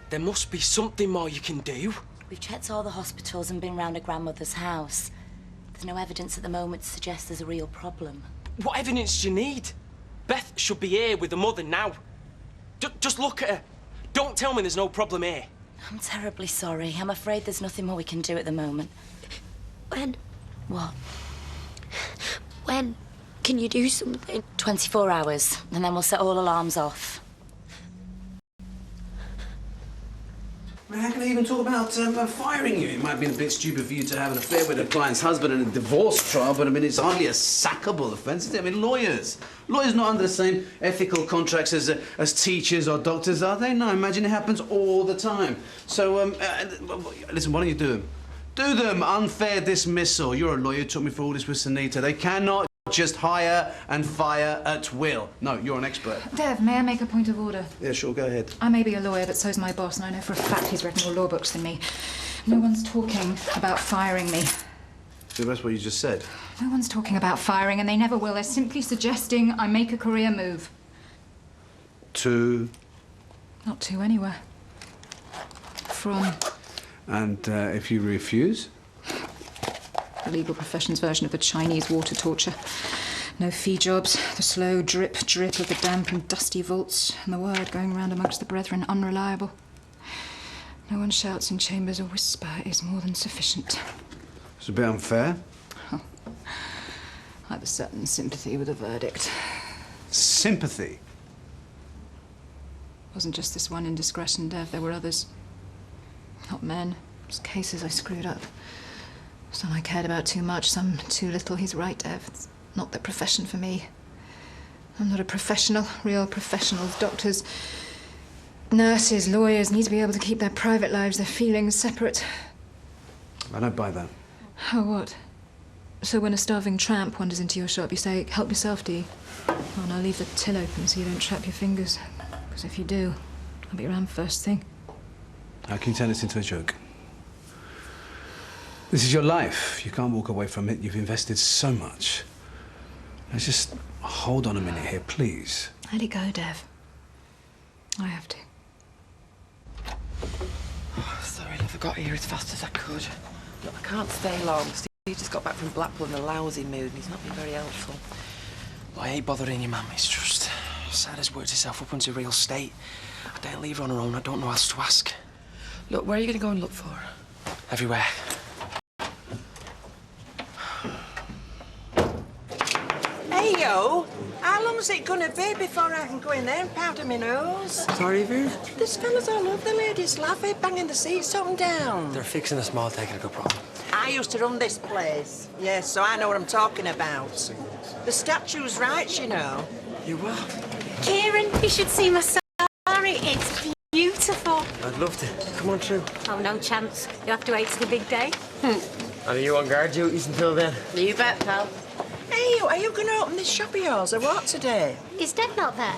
There must be something more you can do. We've checked all the hospitals and been round her grandmother's house. There's no evidence at the moment to suggest there's a real problem. What evidence do you need? Beth should be here with the mother now. Just look at her. Don't tell me there's no problem here. I'm terribly sorry. I'm afraid there's nothing more we can do at the moment. When? What? When can you do something? 24 hours, and then we'll set all alarms off. I mean, how can I even talk about firing you? It might have been a bit stupid for you to have an affair with a client's husband in a divorce trial, but I mean, it's hardly a sackable offence, is it? I mean, lawyers not under the same ethical contracts as teachers or doctors, are they? No, imagine it happens all the time. So, listen, why don't you do them? Do them. Unfair dismissal. You're a lawyer, took me for all this with Sunita. They cannot just hire and fire at will. No, you're an expert. Dev, may I make a point of order? Yeah, sure, go ahead. I may be a lawyer, but so's my boss, and I know for a fact he's read more law books than me. No one's talking about firing me. So that's what you just said? No one's talking about firing, and they never will. They're simply suggesting I make a career move. To? Not to anywhere. From. And if you refuse? The legal profession's version of the Chinese water torture. No fee jobs, the slow drip, drip of the damp and dusty vaults, and the word going round amongst the brethren unreliable. No one shouts in chambers, a whisper is more than sufficient. It's a bit unfair. Oh. I have a certain sympathy with the verdict. Sympathy? Wasn't just this one indiscretion, Dev, there were others. Not men, just cases I screwed up. Some I cared about too much, some too little. He's right, Dev. It's not the profession for me. I'm not a professional. Real professionals, doctors, nurses, lawyers need to be able to keep their private lives, their feelings separate. I don't buy that. Oh, what? So when a starving tramp wanders into your shop, you say, help yourself, do you? Oh, and I'll leave the till open so you don't trap your fingers. Because if you do, I'll be around first thing. How can you turn this into a joke? This is your life. You can't walk away from it. You've invested so much. Let's just hold on a minute here, please. Let it go, Dev. I have to. Oh, sorry, love, I got here as fast as I could. Look, I can't stay long. Steve just got back from Blackpool in a lousy mood and he's not been very helpful. Well, I ain't bothering you, Mum. It's just Sarah's worked herself up into a real state. I daren't leave her on her own. I don't know what else to ask. Look, where are you going to go and look for her? Everywhere. Hey, yo, how long's it gonna be before I can go in there and powder my nose? Sorry, Vir? There's fellas all over the ladies' laughing, banging the seats up and down. They're fixing a small technical problem. I used to run this place. Yes, so I know what I'm talking about. The statue's right, you know. You what? Kieran, you should see my sari. It's beautiful. I'd love to. Come on through. Oh, no chance. You'll have to wait till the big day. Are you on guard duties until then? You bet, pal. Hey, are you going to open this shop of yours or what today? Is Dad not there?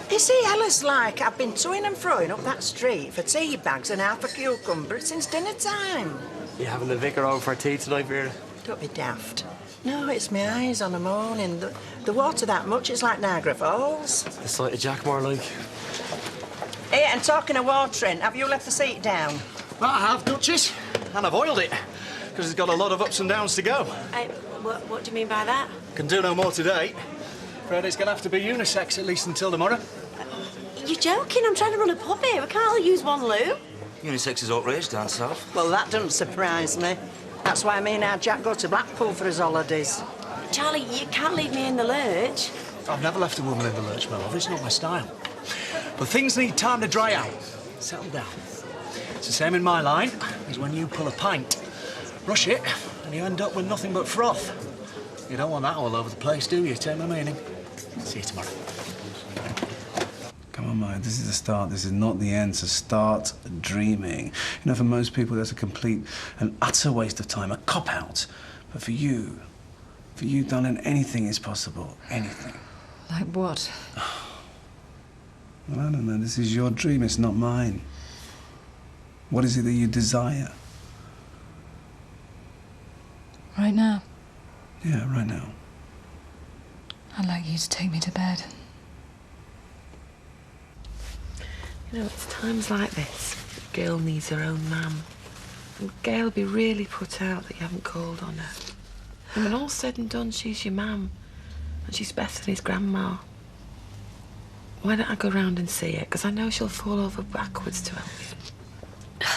You see, Ella's like, I've been toing and froing up that street for tea bags and half a cucumber since dinner time. You having the vicar over for tea tonight, Vera? Don't be daft. No, it's my eyes on the morning. The water that much, it's like Niagara Falls. The sight of Jackmore, like. Hey, and talking of watering, have you left the seat down? Well, I have, Duchess. And I've oiled it, because it's got a lot of ups and downs to go. What do you mean by that? Can do no more today. Afraid it's going to have to be unisex at least until tomorrow. You're joking. I'm trying to run a pub here. We can't all use one loo. Unisex is outraged down south. Well, that doesn't surprise me. That's why me and our Jack go to Blackpool for his holidays. Charlie, you can't leave me in the lurch. I've never left a woman in the lurch, my love. It's not my style. But things need time to dry out. Settle down. It's the same in my line as when you pull a pint. Rush it, and you end up with nothing but froth. You don't want that all over the place, do you? Take my meaning. See you tomorrow. Come on, mate. This is the start. This is not the end. So start dreaming. You know, for most people, that's a complete and utter waste of time, a cop-out. But for you, darling, anything is possible. Anything. Like what? Well, I don't know. This is your dream. It's not mine. What is it that you desire? Right now? Yeah, right now. I'd like you to take me to bed. You know, it's times like this that a girl needs her own man. And Gail'll be really put out that you haven't called on her. And when all's said and done, she's your mum. And she's Bethany's grandma. Why don't I go round and see her? Because I know she'll fall over backwards to help you.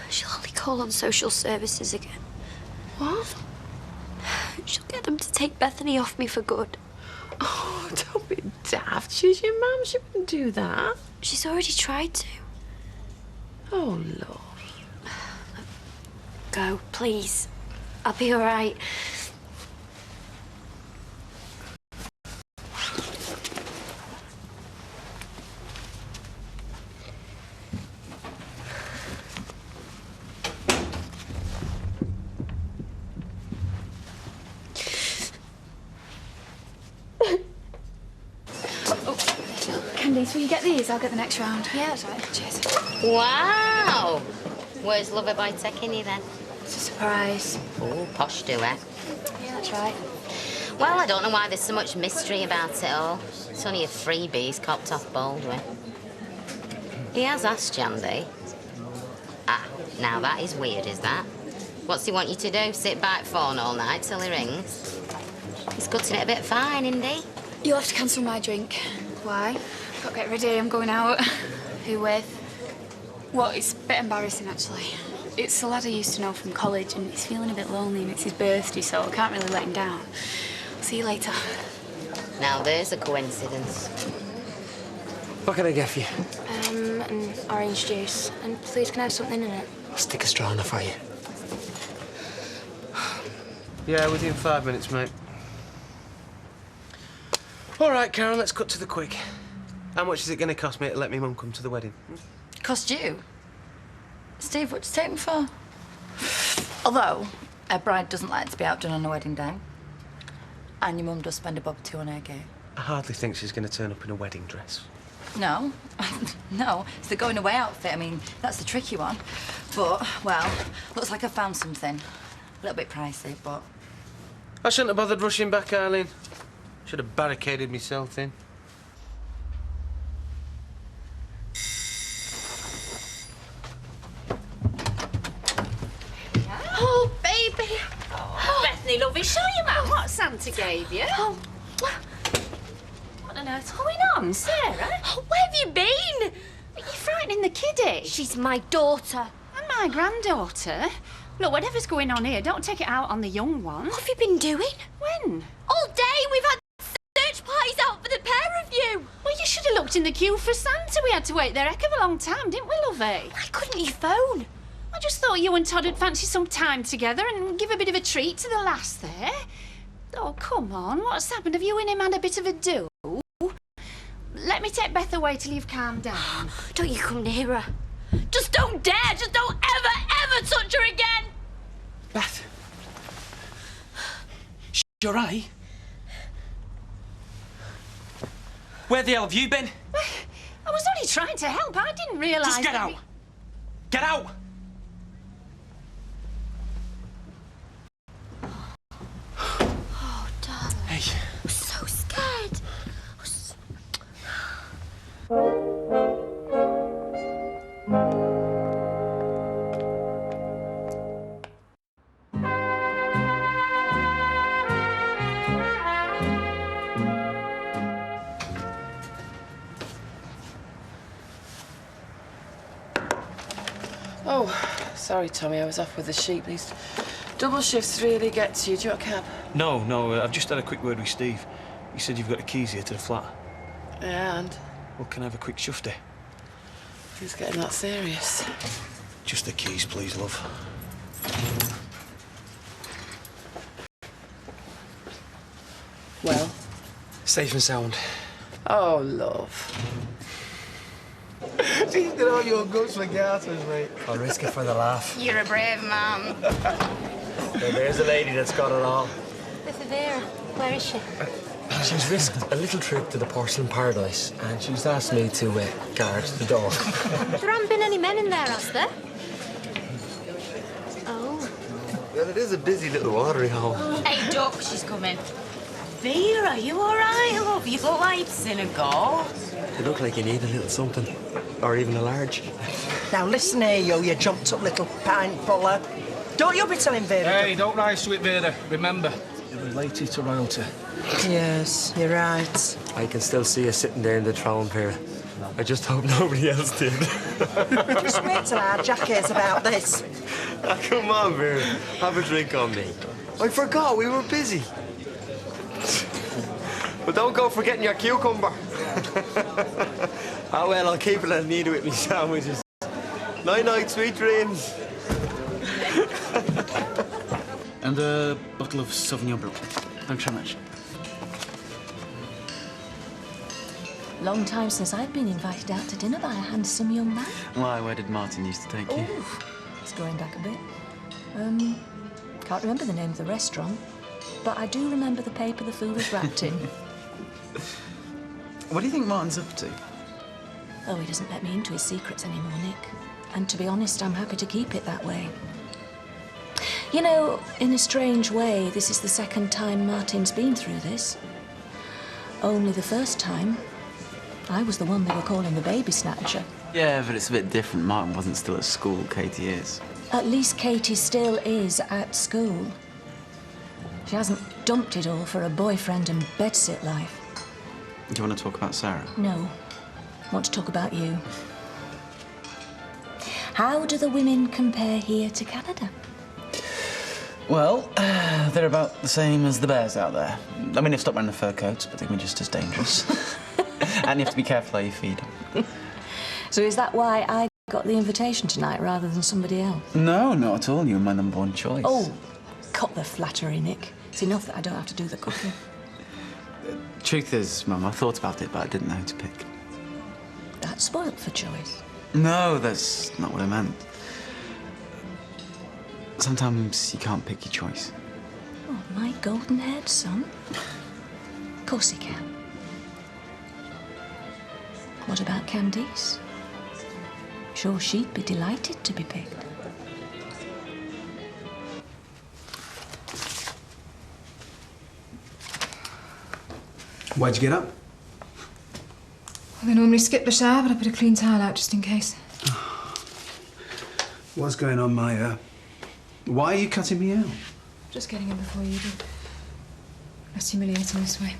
She'll only call on social services again. What? She'll get them to take Bethany off me for good. Oh, don't be daft. She's your mum. She wouldn't do that. She's already tried to. Oh, Lord. Go, please. I'll be all right. Candice, will you get these? I'll get the next round. Yeah, that's right. Cheers. Wow! Where's Loverboy taking you then? It's a surprise. Oh, posh do, eh? Yeah, that's right. Well, I don't know why there's so much mystery about it all. It's only a freebie he's copped off Baldwin. He has asked Jandy. Ah, now that is weird, is that? What's he want you to do? Sit by the phone all night till he rings? He's cutting it a bit fine, isn't he? You'll have to cancel my drink. Why? Got to get ready. I'm going out. Who with? Well, it's a bit embarrassing, actually. It's a lad I used to know from college, and he's feeling a bit lonely, and it's his birthday, so I can't really let him down. See you later. Now, there's a coincidence. What can I get for you? An orange juice. And please, can I have something in it? I'll stick a straw in it for you. Yeah, within 5 minutes, mate. All right, Karen, let's cut to the quick. How much is it going to cost me to let me mum come to the wedding? Cost you? Steve, what do you take me for? Although, a bride doesn't like to be outdone on a wedding day. And your mum does spend a bob or two on her gear. I hardly think she's going to turn up in a wedding dress. No. No, it's the going away outfit. I mean, that's the tricky one. But, well, looks like I found something. A little bit pricey, but... I shouldn't have bothered rushing back, Eileen. Should have barricaded myself in. Oh, baby. Oh, Bethany, lovey, show your man what Santa gave you. Oh. What on earth's going on, Sarah? Oh, where have you been? Are you frightening the kiddie? She's my daughter. And my granddaughter. Look, whatever's going on here, don't take it out on the young one. What have you been doing? When? All day we've had search parties out for the pair of you. Well, you should have looked in the queue for Santa. We had to wait there a heck of a long time, didn't we, lovey? Why couldn't you phone? I just thought you and Todd would fancy some time together and give a bit of a treat to the lass there. Oh, come on, what's happened? Have you and him had a bit of a do? Let me take Beth away till you've calmed down. Don't you come near her. Just don't dare! Just don't ever touch her again! Beth. You all right? Where the hell have you been? I was only trying to help. I didn't realise... Just get out. Get out! Oh, darling. Hey. I'm so scared. Oh, sorry, Tommy. I was off with the sheep. These double shifts really get to you. Do you want a cab? No, I've just had a quick word with Steve. He said you've got the keys here to the flat. Yeah, and? Well, can I have a quick shufty? He's getting that serious. Just the keys, please, love. Well? Safe and sound. Oh, love. She's got all your guts for garters, mate. I'll risk it for the laugh. You're a brave man. There's a lady that's got it all. With the bear. Where is she? She's risked a little trip to the porcelain paradise, and she's asked me to guard the door. There haven't been any men in there, has there? Oh. Well, it is a busy little watering hole. Hey, Duck, she's coming. Vera, you all right, love? You look like you've seen a ghost. You look like you need a little something. Or even a large. Now listen here, you jumped up little pint puller. Don't you be telling Vera. Hey, don't rise to it, Vera. Remember, you're related to royalty. Yes, you're right. I can still see you sitting there in the throne, Vera. I just hope nobody else did. Just wait till our Jack hears about this. Ah, come on, Vera. Have a drink on me. I forgot we were busy. But don't go forgetting your cucumber. Ah, well, I'll keep it and need it with me sandwiches. Night-night, sweet dreams. And a bottle of Sauvignon Blanc. Thanks so much. Long time since I've been invited out to dinner by a handsome young man. Why, where did Martin used to take you? Oh, it's going back a bit. Can't remember the name of the restaurant, but I do remember the paper the food was wrapped in. What do you think Martin's up to? Oh, he doesn't let me into his secrets anymore, Nick. And to be honest, I'm happy to keep it that way. You know, in a strange way, this is the second time Martin's been through this. Only the first time, I was the one they were calling the baby snatcher. Yeah, but it's a bit different. Martin wasn't still at school, Katie is. At least Katie still is at school. She hasn't dumped it all for a boyfriend and bedsit life. Do you want to talk about Sarah? No. I want to talk about you. How do the women compare here to Canada? Well, they're about the same as the bears out there. I mean, they've stopped wearing the fur coats, but they can be just as dangerous. And you have to be careful how you feed them. So is that why I got the invitation tonight rather than somebody else? No, not at all. You were my number one choice. Oh, cut the flattery, Nick. It's enough that I don't have to do the cooking. Truth is, Mum, I thought about it, but I didn't know who to pick. That's spoilt for choice. No, that's not what I meant. Sometimes you can't pick your choice. Oh, my golden-haired son. Of course he can. What about Candice? Sure, she'd be delighted to be picked. Why'd you get up? Well, they normally skip the shower, but I put a clean towel out just in case. What's going on, Maya? Why are you cutting me out? Just getting in before you do. Less humiliating this way.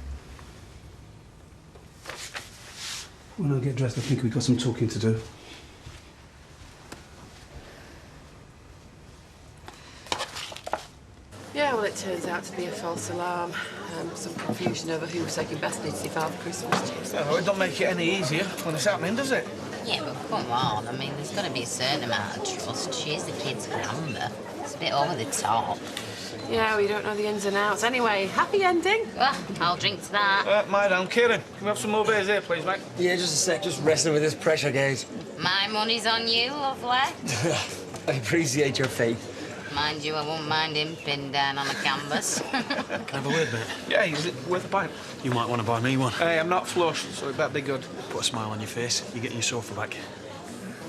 When I get dressed, I think we've got some talking to do. Yeah, well, it turns out to be a false alarm. Some confusion over who was taking Beth to Father Christmas to. Oh, it don't make it any easier when it's happening, does it? Yeah, but come on. I mean, there's got to be a certain amount of trust. She's the kid's grandma. It's a bit over the top. Yeah, we don't know the ins and outs. Anyway, happy ending. Well, I'll drink to that. My down. Kieran, can we have some more beers here, please, mate? Yeah, just a sec. Just wrestling with this pressure gauge. My money's on you, lovely. I appreciate your faith. Mind you, I won't mind him pinned down on a canvas. Can I have a word, mate? Yeah, is it worth a pint? You might want to buy me one. Hey, I'm not flush, so it better be good. Put a smile on your face. You're getting your sofa back.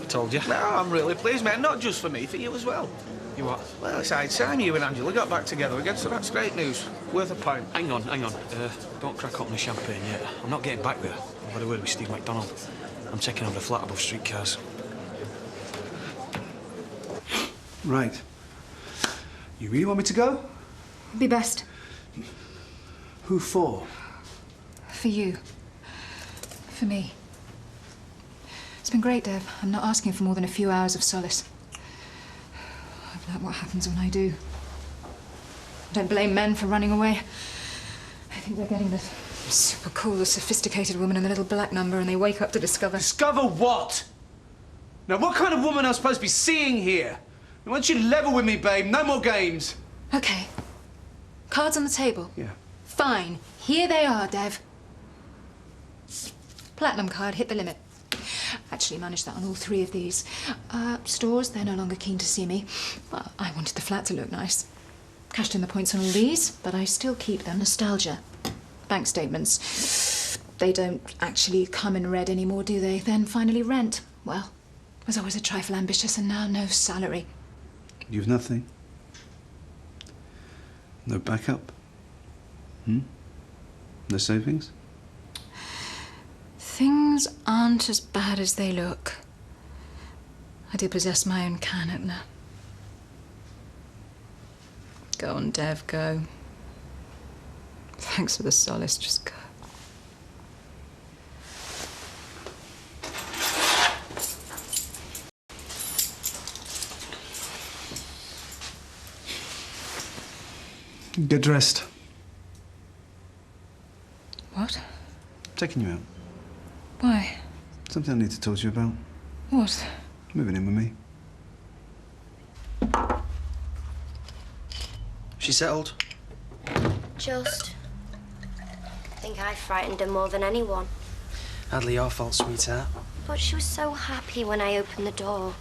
I told you. No, I'm really pleased, mate. Not just for me, for you as well. You what? Well, it's high time you and Angela got back together again, so that's great news. Worth a pint. Hang on. Don't crack open the champagne yet. I'm not getting back there. I've had a word with Steve McDonald. I'm taking over the flat above streetcars. Right. You really want me to go? Be best. Who for? For you. For me. It's been great, Dev. I'm not asking for more than a few hours of solace. I've learned what happens when I do. I don't blame men for running away. I think they're getting the super cool, the sophisticated woman in the little black number, and they wake up to discover... Discover what? Now, what kind of woman am I supposed to be seeing here? Why don't you level with me, babe? No more games. Okay. Cards on the table. Yeah. Fine. Here they are, Dev. Platinum card, hit the limit. Actually managed that on all three of these. Stores, they're no longer keen to see me. Well, I wanted the flat to look nice. Cashed in the points on all these, but I still keep them. Nostalgia. Bank statements. They don't actually come in red anymore, do they? Then finally rent. Well, was always a trifle ambitious and now no salary. You've nothing? No backup? No savings? Things aren't as bad as they look. I do possess my own can opener. Go on, Dev, go. Thanks for the solace, just go. Get dressed. What? Taking you out. Why? Something I need to talk to you about. What? Moving in with me. She settled? Just. I think I frightened her more than anyone. Hardly your fault, sweetheart. But she was so happy when I opened the door.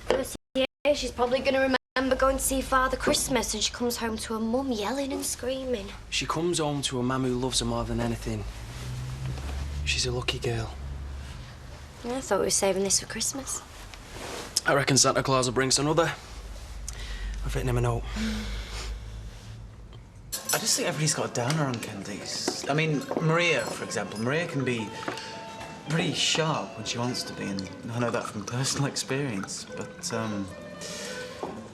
First year, she's probably going to remember going to see Father Christmas, and she comes home to her mum yelling and screaming. She comes home to a mum who loves her more than anything. She's a lucky girl. I thought we were saving this for Christmas. I reckon Santa Claus will bring some other. I've written him a note. I just think everybody's got a downer on Candice. I mean, Maria, for example. Maria can be pretty sharp when she wants to be, and I know that from personal experience, but,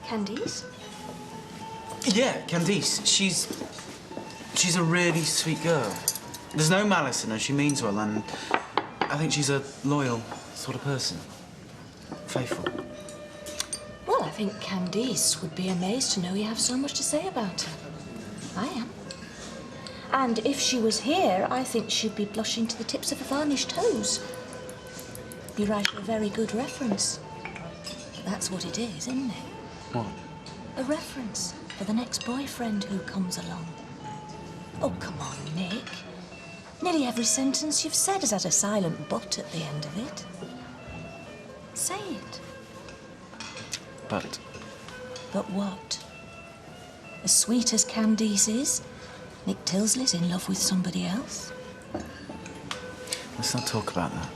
Candice? Yeah, Candice. She's a really sweet girl. There's no malice in her. She means well, and I think she's a loyal sort of person. Faithful. Well, I think Candice would be amazed to know you have so much to say about her. I am. And if she was here, I think she'd be blushing to the tips of her varnished toes. You write her a very good reference. That's what it is, isn't it? What? A reference for the next boyfriend who comes along. Oh, come on, Nick. Nearly every sentence you've said has had a silent but at the end of it. Say it. But? But what? As sweet as Candice is, Nick Tilsley's in love with somebody else. Let's not talk about that.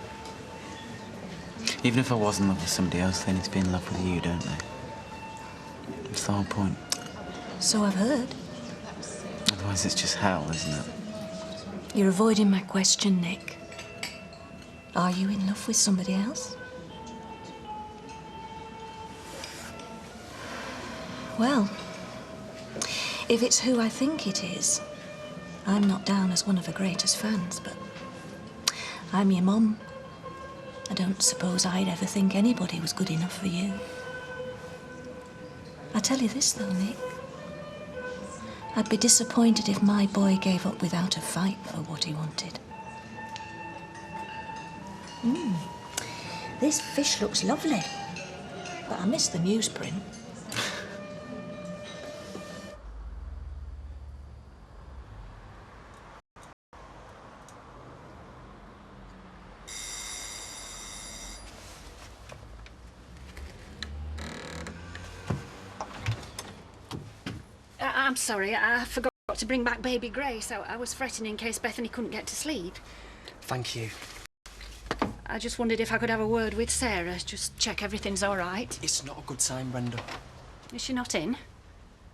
Even if I was in love with somebody else, they need to be in love with you, don't they? That's the whole point. So I've heard. Otherwise it's just hell, isn't it? You're avoiding my question, Nick. Are you in love with somebody else? Well, if it's who I think it is, I'm not down as one of her greatest fans, but I'm your mum. I don't suppose I'd ever think anybody was good enough for you. I tell you this, though, Nick. I'd be disappointed if my boy gave up without a fight for what he wanted. This fish looks lovely, but I miss the newsprint. I'm sorry, I forgot to bring back baby Grace. I was fretting in case Bethany couldn't get to sleep. Thank you. I just wondered if I could have a word with Sarah, just check everything's all right. It's not a good time, Brenda. Is she not in?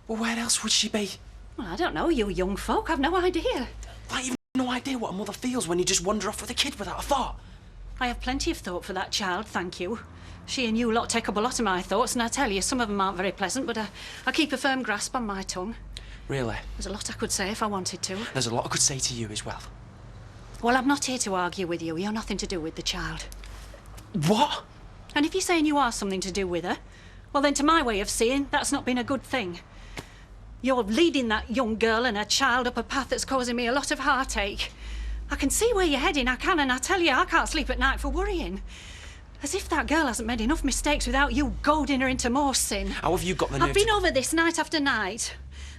Well, where else would she be? Well, I don't know, you young folk, I've no idea. Like, you've no idea what a mother feels when you just wander off with a kid without a thought. I have plenty of thought for that child, thank you. She and you lot take up a lot of my thoughts, and I tell you, some of them aren't very pleasant, but I keep a firm grasp on my tongue. Really? There's a lot I could say if I wanted to. There's a lot I could say to you as well. Well, I'm not here to argue with you. You're nothing to do with the child. What? And if you're saying you are something to do with her, well then, to my way of seeing, that's not been a good thing. You're leading that young girl and her child up a path that's causing me a lot of heartache. I can see where you're heading, I can, and I tell you, I can't sleep at night for worrying. As if that girl hasn't made enough mistakes without you goading her into more sin. How have you got the nerve? I've been over this night after night.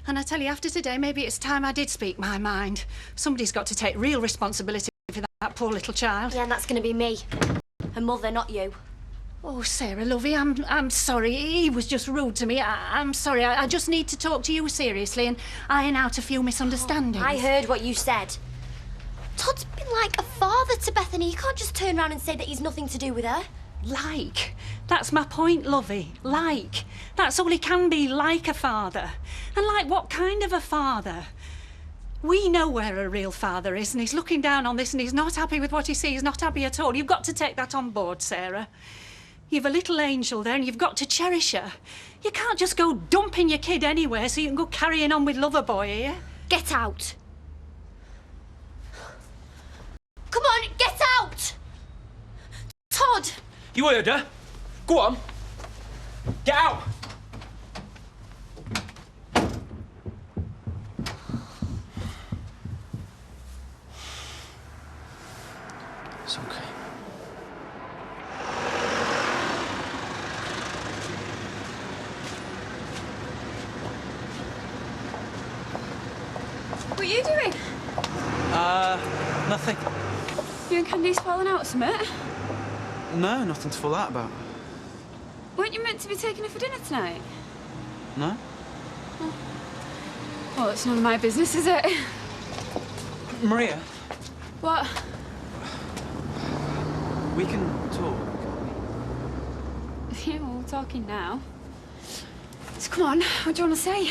And I tell you, after today, maybe it's time I did speak my mind. Somebody's got to take real responsibility for that poor little child. Yeah, and that's going to be me. Her mother, not you. Oh, Sarah, lovey, I'm sorry. He was just rude to me. I'm sorry. I just need to talk to you seriously and iron out a few misunderstandings. I heard what you said. Todd's been like a father to Bethany. You can't just turn around and say that he's nothing to do with her. Like. That's my point, lovey. Like. That's all he can be, like a father. And like what kind of a father? We know where her real father is, and he's looking down on this, and he's not happy with what he sees, not happy at all. You've got to take that on board, Sarah. You've a little angel there, and you've got to cherish her. You can't just go dumping your kid anywhere so you can go carrying on with Loverboy here. Get out! Come on, get out! Todd! You heard her. Go on. Get out. It's okay. What are you doing? Nothing. You and Candy's falling out, Summit? No, nothing to fall out about. Weren't you meant to be taking her for dinner tonight? No? Well, it's none of my business, is it? Maria, What? we can talk. Yeah, well, we're talking now. So come on, what do you want to say?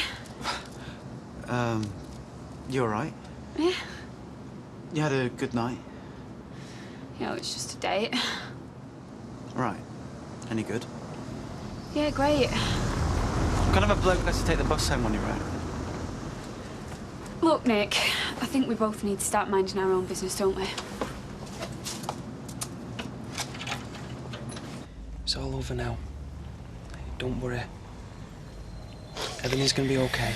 You all right? Yeah? You had a good night? Yeah, it's just a date. Right. Any good? Yeah, great. What kind of a bloke lets you take the bus home on your own? Look, Nick, I think we both need to start minding our own business, don't we? It's all over now. Don't worry. Everything's gonna be okay.